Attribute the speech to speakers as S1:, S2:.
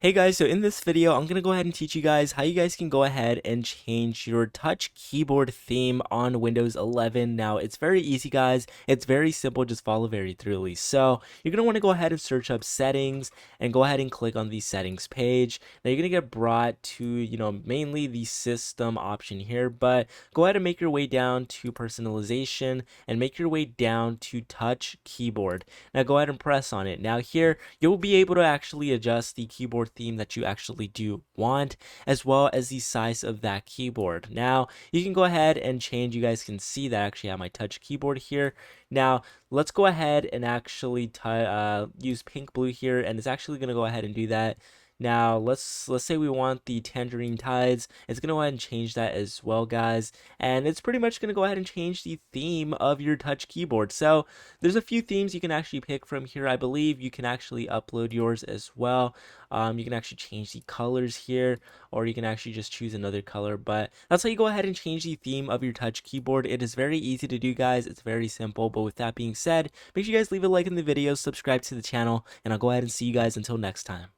S1: Hey guys, so in this video, I'm going to go ahead and teach you guys how you guys can go ahead and change your touch keyboard theme on Windows 11. Now, it's very easy, guys. It's very simple. Just follow very thoroughly. So you're going to want to go ahead and search up settings and go ahead and click on the settings page. Now, you're going to get brought to, mainly the system option here, but go ahead and make your way down to personalization and make your way down to touch keyboard. Now, go ahead and press on it. Now, here, you'll be able to actually adjust the keyboard theme that you actually do want, as well as the size of that keyboard. Now you can go ahead and change. You guys can see that I actually have my touch keyboard here. Now let's go ahead and actually use pink blue here, and it's actually going to go ahead and do that. Now let's say we want the tangerine tides. It's gonna go ahead and change that as well, guys, and it's pretty much gonna go ahead and change the theme of your touch keyboard. So there's a few themes you can actually pick from here. I believe you can actually upload yours as well. You can actually change the colors here, or you can actually just choose another color, but that's how you go ahead and change the theme of your touch keyboard. It is very easy to do, guys. It's very simple. But with that being said, make sure you guys leave a like in the video, subscribe to the channel, and I'll go ahead and see you guys until next time.